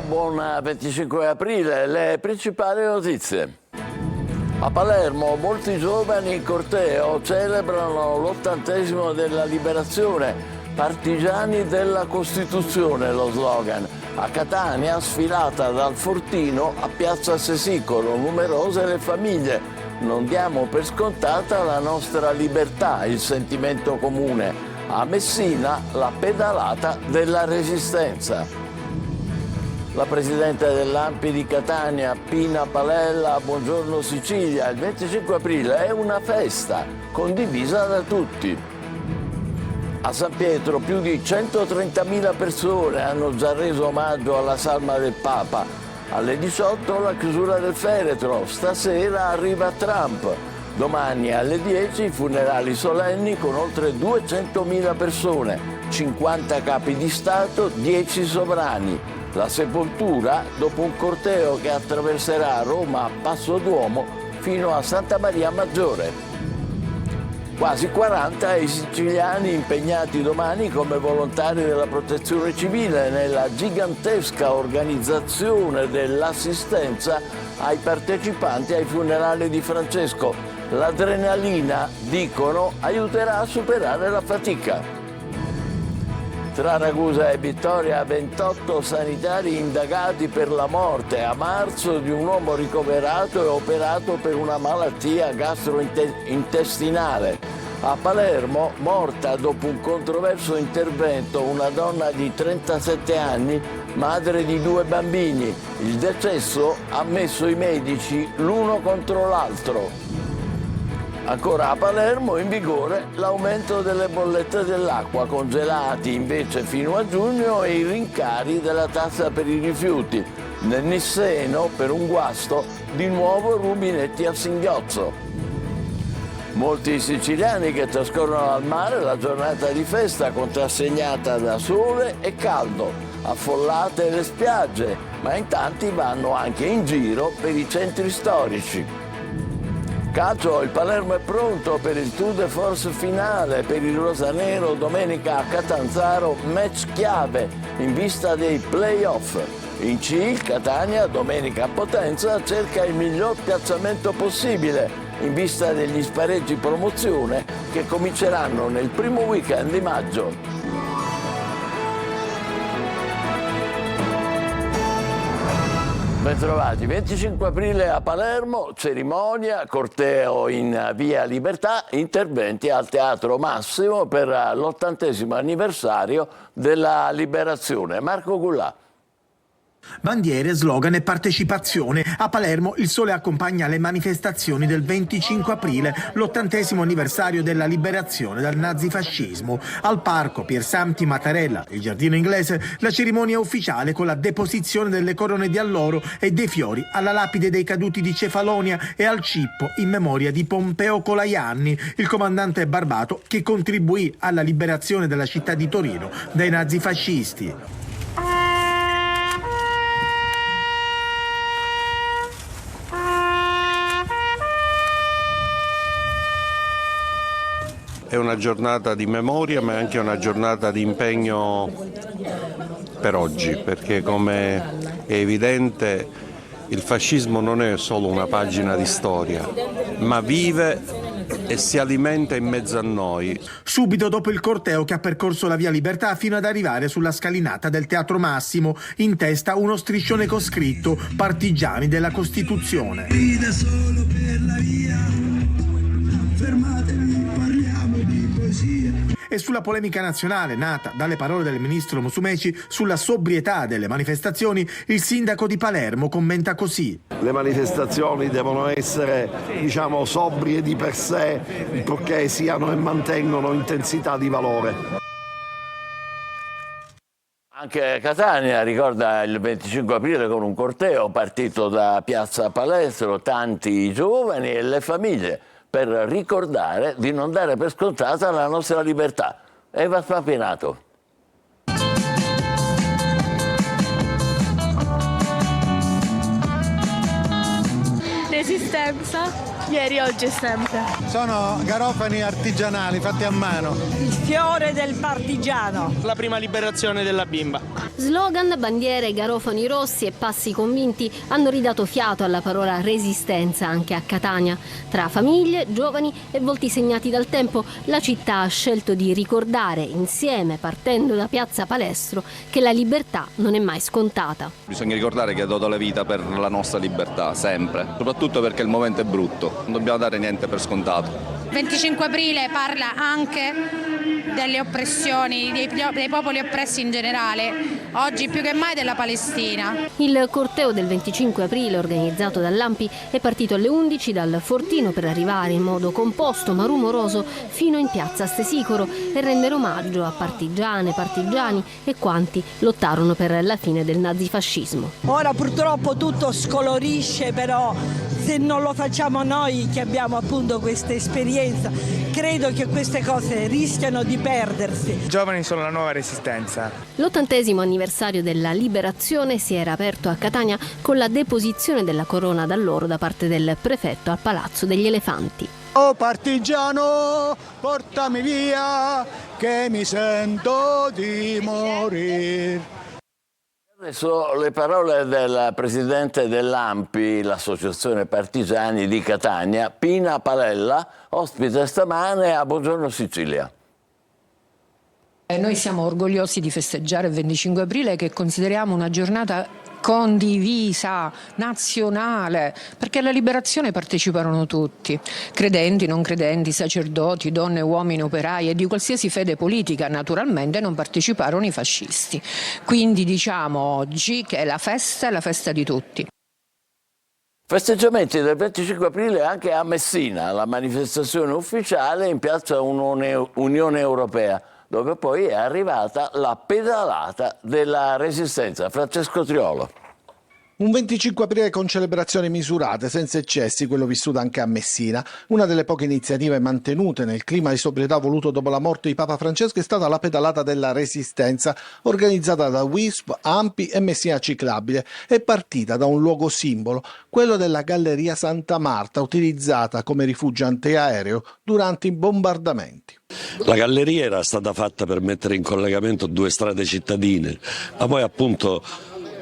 buon 25 aprile. Le principali notizie. A Palermo molti giovani in corteo celebrano l'80° della liberazione. Partigiani della Costituzione, lo slogan. A Catania, sfilata dal Fortino a Piazza Sesicolo, numerose le famiglie. Non diamo per scontata la nostra libertà, il sentimento comune. A Messina, la pedalata della Resistenza. La presidente dell'ANPI di Catania, Pina Palella, buongiorno Sicilia. Il 25 aprile è una festa condivisa da tutti. A San Pietro più di 130.000 persone hanno già reso omaggio alla salma del Papa. Alle 18 la chiusura del feretro, stasera arriva Trump. Domani alle 10 i funerali solenni con oltre 200.000 persone, 50 capi di Stato, 10 sovrani. La sepoltura dopo un corteo che attraverserà Roma a Passo d'Uomo fino a Santa Maria Maggiore. Quasi 40 i siciliani impegnati domani come volontari della protezione civile nella gigantesca organizzazione dell'assistenza ai partecipanti ai funerali di Francesco. L'adrenalina, dicono, aiuterà a superare la fatica. Tra Ragusa e Vittoria, 28 sanitari indagati per la morte a marzo di un uomo ricoverato e operato per una malattia gastrointestinale. A Palermo, morta dopo un controverso intervento, una donna di 37 anni, madre di 2 bambini. Il decesso ha messo i medici l'uno contro l'altro. Ancora a Palermo in vigore l'aumento delle bollette dell'acqua, congelati invece fino a giugno e i rincari della tassa per i rifiuti. Nel Nisseno, per un guasto, di nuovo rubinetti a singhiozzo. Molti siciliani che trascorrono al mare la giornata di festa contrassegnata da sole e caldo, affollate le spiagge, ma in tanti vanno anche in giro per i centri storici. Calcio, il Palermo è pronto per il Tour de Force finale per il rosanero domenica a Catanzaro, match chiave in vista dei play-off. In C, il Catania domenica a Potenza cerca il miglior piazzamento possibile in vista degli spareggi promozione che cominceranno nel primo weekend di maggio. Bentrovati, 25 aprile a Palermo, cerimonia, corteo in Via Libertà, interventi al Teatro Massimo per l'80° anniversario della liberazione. Marco Gullà. Bandiere, slogan e partecipazione. A Palermo il sole accompagna le manifestazioni del 25 aprile, l'80° anniversario della liberazione dal nazifascismo. Al parco Piersanti Mattarella, il giardino inglese, la cerimonia ufficiale con la deposizione delle corone di alloro e dei fiori alla lapide dei caduti di Cefalonia e al cippo in memoria di Pompeo Colaianni, il comandante barbato che contribuì alla liberazione della città di Torino dai nazifascisti. È una giornata di memoria, ma è anche una giornata di impegno per oggi, perché come è evidente il fascismo non è solo una pagina di storia, ma vive e si alimenta in mezzo a noi. Subito dopo il corteo che ha percorso la Via Libertà fino ad arrivare sulla scalinata del Teatro Massimo, in testa uno striscione con scritto "Partigiani della Costituzione". Grida solo per la via, fermatevi, parliamo di poesia. E sulla polemica nazionale nata dalle parole del ministro Musumeci sulla sobrietà delle manifestazioni, il sindaco di Palermo commenta così: le manifestazioni devono essere, sobrie di per sé, purché siano e mantengono intensità di valore. Anche Catania ricorda il 25 aprile con un corteo partito da Piazza Palestro, tanti giovani e le famiglie, per ricordare di non dare per scontata la nostra libertà. Eva Spapinato. Resistenza. Ieri, oggi e sempre. Sono garofani artigianali fatti a mano. Il fiore del partigiano. La prima liberazione della bimba. Slogan, bandiere, garofani rossi e passi convinti hanno ridato fiato alla parola resistenza anche a Catania. Tra famiglie, giovani e volti segnati dal tempo, la città ha scelto di ricordare insieme, partendo da Piazza Palestro, che la libertà non è mai scontata. Bisogna ricordare che ha dato la vita per la nostra libertà, sempre, soprattutto perché il momento è brutto, non dobbiamo dare niente per scontato. Il 25 aprile parla anche delle oppressioni, dei popoli oppressi in generale, oggi più che mai della Palestina. Il corteo del 25 aprile organizzato dall'ANPI è partito alle 11 dal Fortino per arrivare in modo composto ma rumoroso fino in piazza Stesicoro e rendere omaggio a partigiane, partigiani e quanti lottarono per la fine del nazifascismo. Ora purtroppo tutto scolorisce, però se non lo facciamo noi che abbiamo appunto questa esperienza, credo che queste cose rischiano di perdersi. I giovani sono la nuova resistenza. L'80° anniversario della liberazione si era aperto a Catania con la deposizione della corona d'alloro da parte del prefetto al Palazzo degli Elefanti. Oh partigiano, portami via, che mi sento di morire. Adesso le parole del presidente dell'ANPI, l'Associazione Partigiani di Catania, Pina Palella, ospite stamane a Buongiorno Sicilia. Noi siamo orgogliosi di festeggiare il 25 aprile che consideriamo una giornata condivisa, nazionale, perché alla liberazione parteciparono tutti, credenti, non credenti, sacerdoti, donne, uomini, operai e di qualsiasi fede politica. Naturalmente non parteciparono i fascisti. Quindi diciamo oggi che la festa di tutti. Festeggiamenti del 25 aprile anche a Messina, la manifestazione ufficiale in piazza Unione Europea, dove poi è arrivata la pedalata della Resistenza. Francesco Triolo. Un 25 aprile con celebrazioni misurate, senza eccessi, quello vissuto anche a Messina. Una delle poche iniziative mantenute nel clima di sobrietà voluto dopo la morte di Papa Francesco è stata la pedalata della Resistenza, organizzata da WISP, ANPI e Messina Ciclabile. È partita da un luogo simbolo, quello della Galleria Santa Marta, utilizzata come rifugio antiaereo durante i bombardamenti. La galleria era stata fatta per mettere in collegamento due strade cittadine, ma poi appunto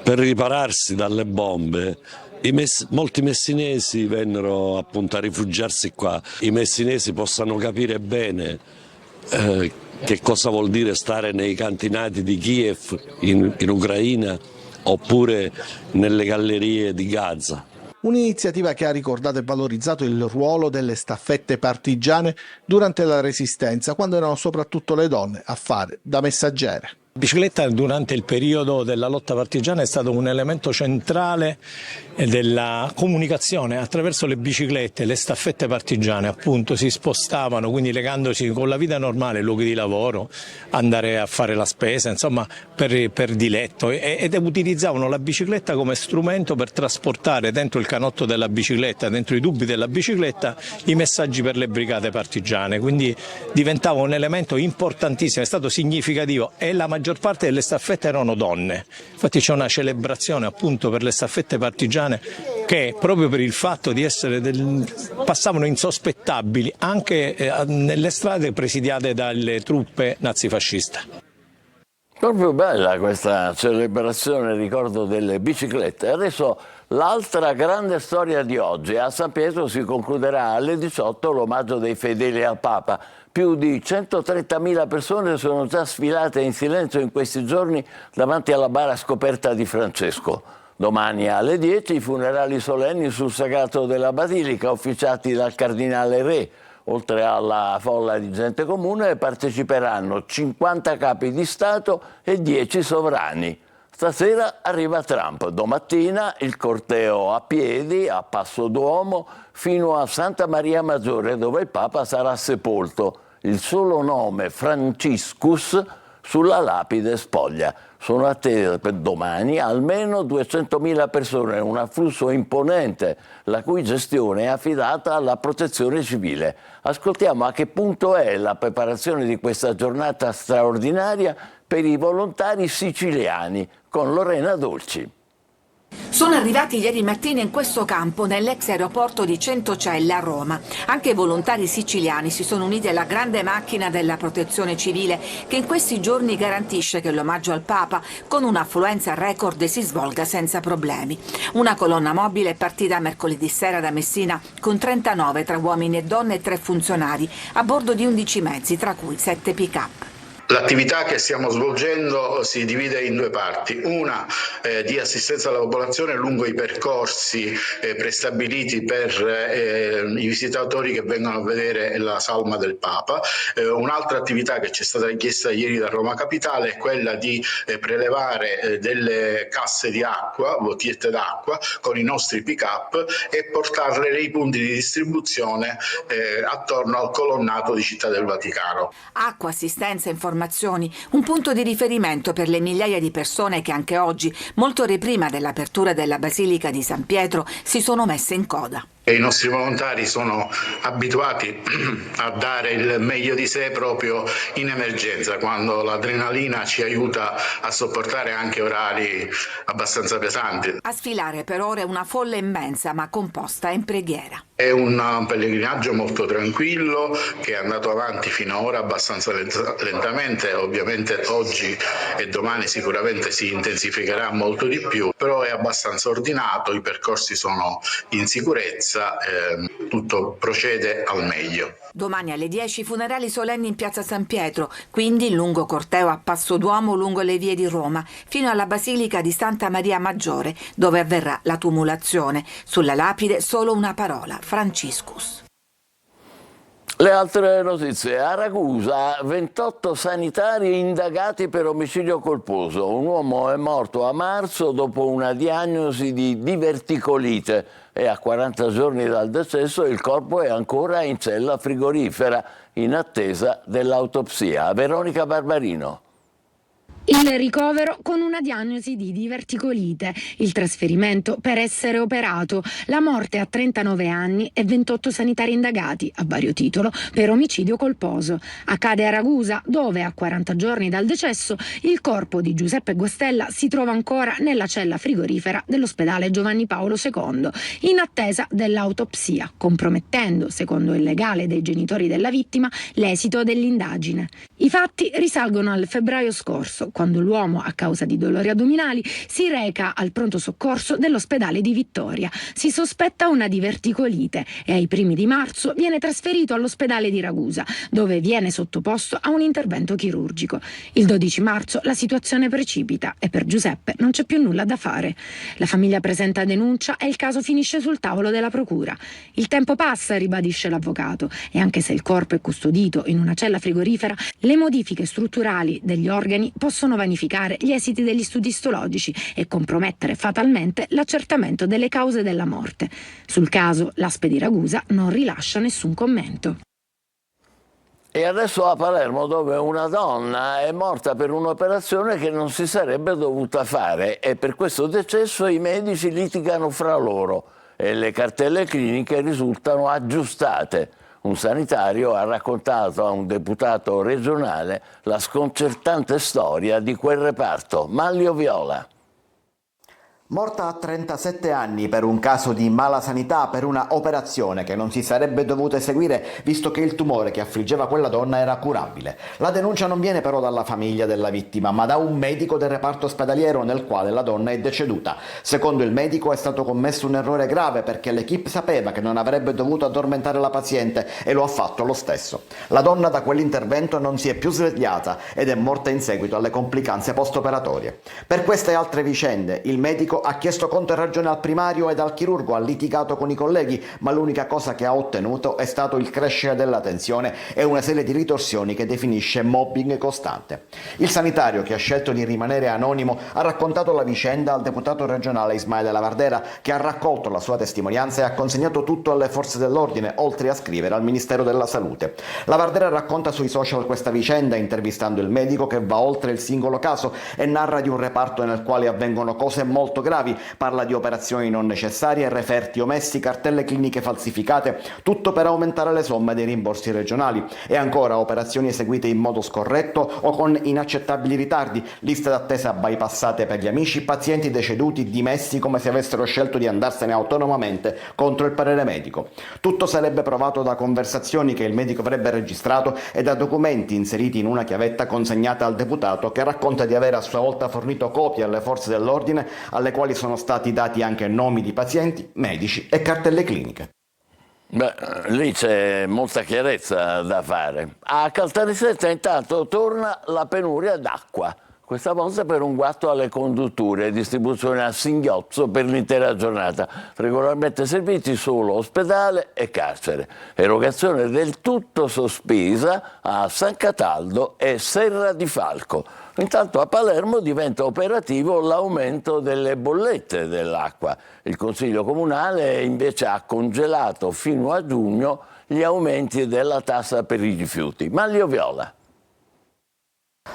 per ripararsi dalle bombe molti messinesi vennero appunto a rifugiarsi qua. I messinesi possano capire bene che cosa vuol dire stare nei cantinati di Kiev in Ucraina oppure nelle gallerie di Gaza. Un'iniziativa che ha ricordato e valorizzato il ruolo delle staffette partigiane durante la Resistenza, quando erano soprattutto le donne a fare da messaggere. La bicicletta durante il periodo della lotta partigiana è stato un elemento centrale della comunicazione. Attraverso le biciclette, le staffette partigiane appunto si spostavano, quindi legandosi con la vita normale, luoghi di lavoro, andare a fare la spesa, insomma per diletto, ed utilizzavano la bicicletta come strumento per trasportare dentro il canotto della bicicletta, dentro i tubi della bicicletta, i messaggi per le brigate partigiane, quindi diventava un elemento importantissimo, è stato significativo e la maggior parte delle staffette erano donne. Infatti c'è una celebrazione appunto per le staffette partigiane che proprio per il fatto di essere passavano insospettabili anche nelle strade presidiate dalle truppe nazifasciste. Proprio bella questa celebrazione, ricordo delle biciclette. Adesso l'altra grande storia di oggi. A San Pietro si concluderà alle 18 l'omaggio dei fedeli al Papa. Più di 130.000 persone sono già sfilate in silenzio in questi giorni davanti alla bara scoperta di Francesco. Domani alle 10 i funerali solenni sul sagrato della Basilica, officiati dal cardinale Re. Oltre alla folla di gente comune parteciperanno 50 capi di Stato e 10 sovrani. Stasera arriva Trump, domattina il corteo a piedi a Passo Duomo fino a Santa Maria Maggiore, dove il Papa sarà sepolto. Il solo nome Franciscus sulla lapide spoglia. Sono attese per domani almeno 200.000 persone, un afflusso imponente, la cui gestione è affidata alla Protezione Civile. Ascoltiamo a che punto è la preparazione di questa giornata straordinaria per i volontari siciliani con Lorena Dolci. Sono arrivati ieri mattina in questo campo nell'ex aeroporto di Centocelle a Roma. Anche volontari siciliani si sono uniti alla grande macchina della protezione civile che in questi giorni garantisce che l'omaggio al Papa con un'affluenza record si svolga senza problemi. Una colonna mobile è partita mercoledì sera da Messina con 39 tra uomini e donne e 3 funzionari a bordo di 11 mezzi, tra cui 7 pick-up. L'attività che stiamo svolgendo si divide in 2 parti, una di assistenza alla popolazione lungo i percorsi prestabiliti per i visitatori che vengono a vedere la salma del Papa. Un'altra attività che ci è stata richiesta ieri da Roma Capitale è quella di prelevare delle casse di acqua, bottigliette d'acqua, con i nostri pick-up e portarle nei punti di distribuzione attorno al colonnato di Città del Vaticano. Acqua, assistenza, informazioni, un punto di riferimento per le migliaia di persone che anche oggi, molto ore prima dell'apertura della Basilica di San Pietro, si sono messe in coda. I nostri volontari sono abituati a dare il meglio di sé proprio in emergenza, quando l'adrenalina ci aiuta a sopportare anche orari abbastanza pesanti. A sfilare per ore una folla immensa ma composta in preghiera. È un pellegrinaggio molto tranquillo che è andato avanti fino ad ora abbastanza lentamente, ovviamente oggi e domani sicuramente si intensificherà molto di più, però è abbastanza ordinato, i percorsi sono in sicurezza. Tutto procede al meglio. Domani alle 10 funerali solenni in piazza San Pietro, quindi il lungo corteo a passo d'uomo lungo le vie di Roma, fino alla Basilica di Santa Maria Maggiore, dove avverrà la tumulazione. Sulla lapide solo una parola: Franciscus. Le altre notizie. A Ragusa, 28 sanitari indagati per omicidio colposo. Un uomo è morto a marzo dopo una diagnosi di diverticolite e a 40 giorni dal decesso il corpo è ancora in cella frigorifera in attesa dell'autopsia. Veronica Barbarino. Il ricovero con una diagnosi di diverticolite, il trasferimento per essere operato, la morte a 39 anni e 28 sanitari indagati, a vario titolo, per omicidio colposo. Accade a Ragusa, dove a 40 giorni dal decesso il corpo di Giuseppe Guastella si trova ancora nella cella frigorifera dell'ospedale Giovanni Paolo II, in attesa dell'autopsia, compromettendo, secondo il legale dei genitori della vittima, l'esito dell'indagine. I fatti risalgono al febbraio scorso, quando l'uomo, a causa di dolori addominali, si reca al pronto soccorso dell'ospedale di Vittoria. Si sospetta una diverticolite e ai primi di marzo viene trasferito all'ospedale di Ragusa, dove viene sottoposto a un intervento chirurgico. Il 12 marzo la situazione precipita e per Giuseppe non c'è più nulla da fare. La famiglia presenta denuncia e il caso finisce sul tavolo della procura. Il tempo passa, ribadisce l'avvocato, e anche se il corpo è custodito in una cella frigorifera, le modifiche strutturali degli organi possono vanificare gli esiti degli studi istologici e compromettere fatalmente l'accertamento delle cause della morte. Sul caso l'ASP di Ragusa non rilascia nessun commento. E adesso a Palermo, dove una donna è morta per un'operazione che non si sarebbe dovuta fare e per questo decesso i medici litigano fra loro e le cartelle cliniche risultano aggiustate. Un sanitario ha raccontato a un deputato regionale la sconcertante storia di quel reparto. Manlio Viola. Morta a 37 anni per un caso di mala sanità, per una operazione che non si sarebbe dovuta eseguire visto che il tumore che affliggeva quella donna era curabile. La denuncia non viene però dalla famiglia della vittima, ma da un medico del reparto ospedaliero nel quale la donna è deceduta. Secondo il medico è stato commesso un errore grave perché l'equipe sapeva che non avrebbe dovuto addormentare la paziente e lo ha fatto lo stesso. La donna da quell'intervento non si è più svegliata ed è morta in seguito alle complicanze post-operatorie. Per queste e altre vicende il medico ha chiesto conto e ragione al primario ed al chirurgo, ha litigato con i colleghi, ma l'unica cosa che ha ottenuto è stato il crescere della tensione e una serie di ritorsioni che definisce mobbing costante. Il sanitario, che ha scelto di rimanere anonimo, ha raccontato la vicenda al deputato regionale Ismaele Lavardera, che ha raccolto la sua testimonianza e ha consegnato tutto alle forze dell'ordine, oltre a scrivere al Ministero della Salute. Lavardera racconta sui social questa vicenda, intervistando il medico che va oltre il singolo caso e narra di un reparto nel quale avvengono cose molto gravi gravi, parla di operazioni non necessarie, referti omessi, cartelle cliniche falsificate, tutto per aumentare le somme dei rimborsi regionali. E ancora operazioni eseguite in modo scorretto o con inaccettabili ritardi, liste d'attesa bypassate per gli amici, pazienti deceduti dimessi come se avessero scelto di andarsene autonomamente contro il parere medico. Tutto sarebbe provato da conversazioni che il medico avrebbe registrato e da documenti inseriti in una chiavetta consegnata al deputato, che racconta di aver a sua volta fornito copie alle forze dell'ordine, alle quali sono stati dati anche nomi di pazienti, medici e cartelle cliniche. Beh, lì c'è molta chiarezza da fare. A Caltanissetta intanto torna la penuria d'acqua, questa volta per un guatto alle condutture, distribuzione a singhiozzo per l'intera giornata, regolarmente serviti solo ospedale e carcere, erogazione del tutto sospesa a San Cataldo e Serra di Falco. Intanto a Palermo diventa operativo l'aumento delle bollette dell'acqua. Il Consiglio Comunale invece ha congelato fino a giugno gli aumenti della tassa per i rifiuti. Manlio Viola.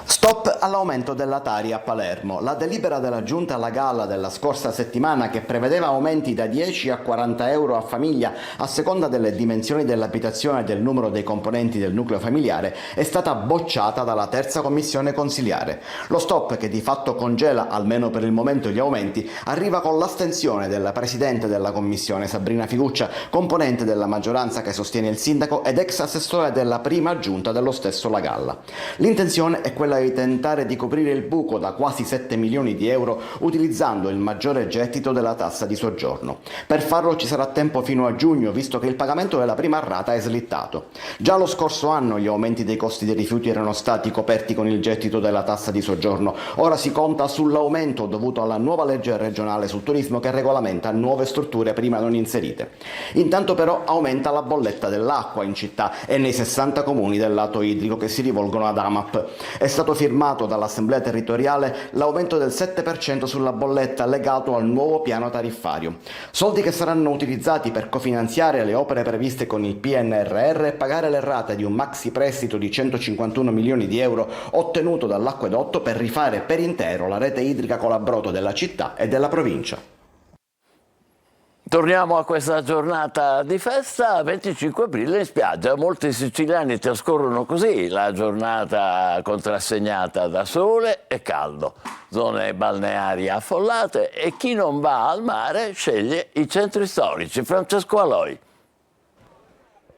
Stop all'aumento della Tari a Palermo. La delibera della Giunta alla galla della scorsa settimana, che prevedeva aumenti da 10 a 40 euro a famiglia a seconda delle dimensioni dell'abitazione e del numero dei componenti del nucleo familiare, è stata bocciata dalla terza commissione consiliare. Lo stop, che di fatto congela almeno per il momento gli aumenti, arriva con l'astensione della presidente della commissione Sabrina Figuccia, componente della maggioranza che sostiene il sindaco ed ex assessore della prima giunta dello stesso La Galla. L'intenzione è quella di tentare di coprire il buco da quasi 7 milioni di euro utilizzando il maggiore gettito della tassa di soggiorno. Per farlo ci sarà tempo fino a giugno, visto che il pagamento della prima rata è slittato. Già lo scorso anno gli aumenti dei costi dei rifiuti erano stati coperti con il gettito della tassa di soggiorno. Ora si conta sull'aumento dovuto alla nuova legge regionale sul turismo, che regolamenta nuove strutture prima non inserite. Intanto però aumenta la bolletta dell'acqua in città e nei 60 comuni del lato idrico che si rivolgono ad AMAP. È stato firmato dall'Assemblea territoriale l'aumento del 7% sulla bolletta legato al nuovo piano tariffario. Soldi che saranno utilizzati per cofinanziare le opere previste con il PNRR e pagare le rate di un maxi prestito di 151 milioni di euro ottenuto dall'acquedotto per rifare per intero la rete idrica Colabrodo della città e della provincia. Torniamo a questa giornata di festa, 25 aprile in spiaggia. Molti siciliani trascorrono così la giornata contrassegnata da sole e caldo, zone balneari affollate, e chi non va al mare sceglie i centri storici. Francesco Aloi.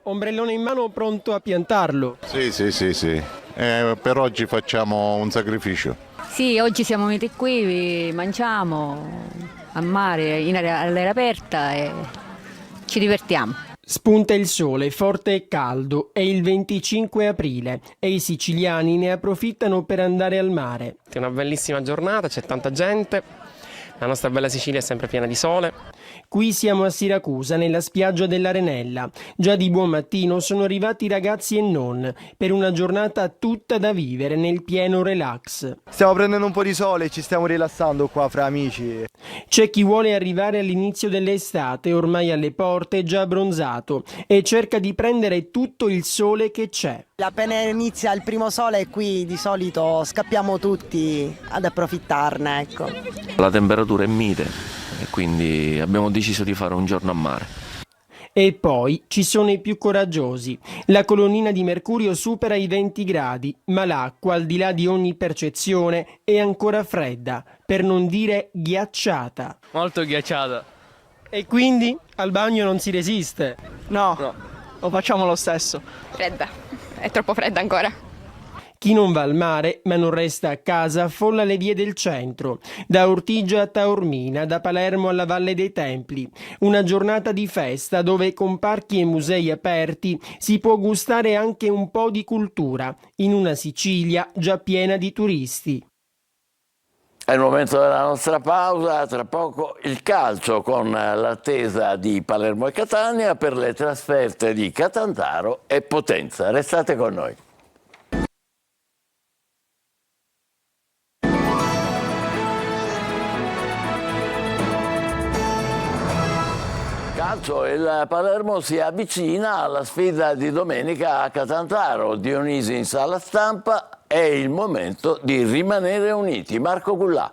Ombrellone in mano, pronto a piantarlo. Sì. Per oggi facciamo un sacrificio. Sì, oggi siamo venuti qui, mangiamo a mare, all'aria aperta, e ci divertiamo. Spunta il sole, forte e caldo, è il 25 aprile e i siciliani ne approfittano per andare al mare. È una bellissima giornata, c'è tanta gente, la nostra bella Sicilia è sempre piena di sole. Qui siamo a Siracusa, nella spiaggia dell'Arenella. Già di buon mattino sono arrivati ragazzi e non, per una giornata tutta da vivere nel pieno relax. Stiamo prendendo un po' di sole e ci stiamo rilassando qua fra amici. C'è chi vuole arrivare all'inizio dell'estate, ormai alle porte, già abbronzato, e cerca di prendere tutto il sole che c'è. Appena inizia il primo sole qui di solito scappiamo tutti ad approfittarne, ecco. La temperatura è mite e quindi abbiamo deciso di fare un giorno a mare. E poi ci sono i più coraggiosi. La colonnina di mercurio supera i 20 gradi, ma l'acqua, al di là di ogni percezione, è ancora fredda, per non dire ghiacciata. Molto ghiacciata. E quindi al bagno non si resiste? No. Lo facciamo lo stesso. Fredda, è troppo fredda ancora. Chi non va al mare ma non resta a casa affolla le vie del centro, da Ortigia a Taormina, da Palermo alla Valle dei Templi. Una giornata di festa dove con parchi e musei aperti si può gustare anche un po' di cultura, in una Sicilia già piena di turisti. È il momento della nostra pausa, tra poco il calcio con l'attesa di Palermo e Catania per le trasferte di Catanzaro e Potenza. Restate con noi. Calcio, il Palermo si avvicina alla sfida di domenica a Catanzaro. Dionisi in sala stampa, è il momento di rimanere uniti. Marco Cullà.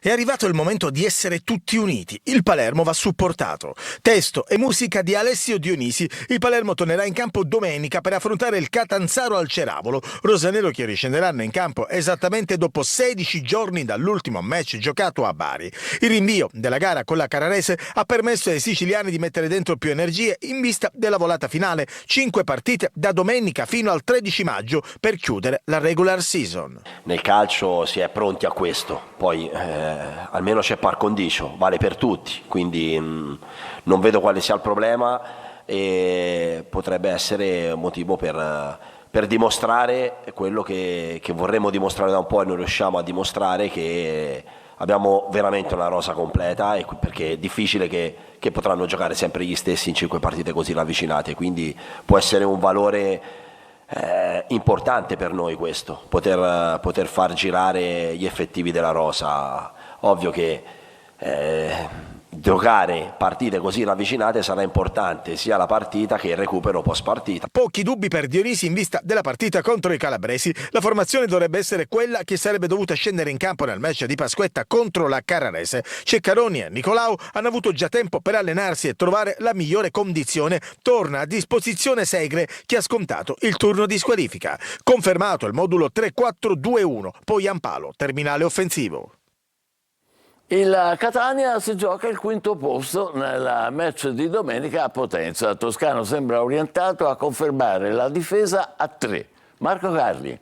È arrivato il momento di essere tutti uniti. Il Palermo va supportato. Testo e musica di Alessio Dionisi. Il Palermo tornerà in campo domenica per affrontare il Catanzaro al Ceravolo. Rosanero che riscenderanno in campo esattamente dopo 16 giorni dall'ultimo match giocato a Bari. Il rinvio della gara con la Carrarese ha permesso ai siciliani di mettere dentro più energie in vista della volata finale. 5 partite da domenica fino al 13 maggio per chiudere la regular season. Nel calcio si è pronti a questo, poi almeno c'è par condicio, vale per tutti, quindi non vedo quale sia il problema e potrebbe essere motivo per dimostrare quello che vorremmo dimostrare da un po' e non riusciamo a dimostrare, che abbiamo veramente una rosa completa, e perché è difficile che potranno giocare sempre gli stessi in 5 partite così ravvicinate, quindi può essere un valore importante per noi questo, poter far girare gli effettivi della rosa. Ovvio che giocare partite così ravvicinate sarà importante sia la partita che il recupero post partita. Pochi dubbi per Dionisi in vista della partita contro i calabresi. La formazione dovrebbe essere quella che sarebbe dovuta scendere in campo nel match di Pasquetta contro la Carrarese. Ceccaroni e Nicolau hanno avuto già tempo per allenarsi e trovare la migliore condizione. Torna a disposizione Segre, che ha scontato il turno di squalifica. Confermato il modulo 3-4-2-1, poi Ampalo, terminale offensivo. Il Catania si gioca il 5° posto nel match di domenica a Potenza. Toscano sembra orientato a confermare la difesa a 3. Marco Carli.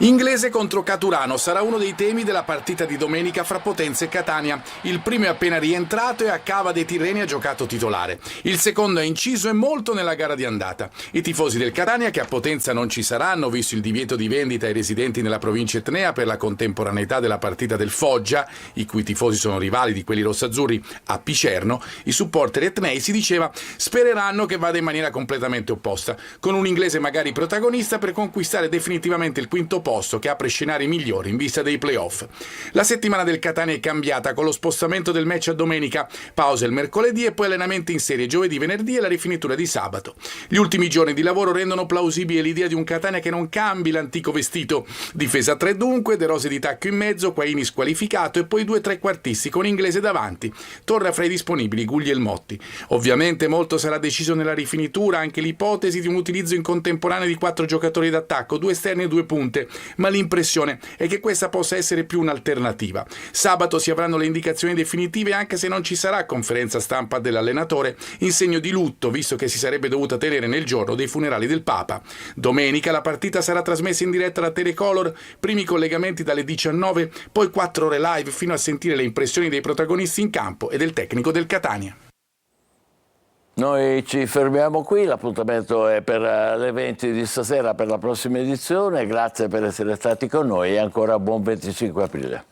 Inglese contro Caturano sarà uno dei temi della partita di domenica fra Potenza e Catania. Il primo è appena rientrato e a Cava dei Tirreni ha giocato titolare. Il secondo è inciso e molto nella gara di andata. I tifosi del Catania, che a Potenza non ci saranno, visto il divieto di vendita ai residenti nella provincia etnea per la contemporaneità della partita del Foggia, i cui tifosi sono rivali di quelli rossazzurri, a Picerno, i supporter etnei, si diceva, spereranno che vada in maniera completamente opposta, con un inglese magari protagonista per conquistare definitivamente il 5° posto, che apre scenari migliori in vista dei playoff. La settimana del Catania è cambiata con lo spostamento del match a domenica, pausa il mercoledì e poi allenamenti in serie giovedì, venerdì e la rifinitura di sabato. Gli ultimi giorni di lavoro rendono plausibile l'idea di un Catania che non cambi l'antico vestito. Difesa 3 dunque, De Rose di tacco in mezzo, Quaini squalificato e poi 2 trequartisti con Inglese davanti. Torra fra i disponibili Guglielmotti. Ovviamente molto sarà deciso nella rifinitura, anche l'ipotesi di un utilizzo in contemporanea di 4 giocatori d'attacco, 2 esterni e 2 punte, ma l'impressione è che questa possa essere più un'alternativa. Sabato si avranno le indicazioni definitive, anche se non ci sarà conferenza stampa dell'allenatore in segno di lutto, visto che si sarebbe dovuta tenere nel giorno dei funerali del Papa. Domenica la partita sarà trasmessa in diretta da Telecolor, primi collegamenti dalle 19, poi 4 ore live fino a sentire le impressioni dei protagonisti in campo e del tecnico del Catania. Noi ci fermiamo qui, l'appuntamento è per le 20 di stasera per la prossima edizione. Grazie per essere stati con noi e ancora buon 25 aprile.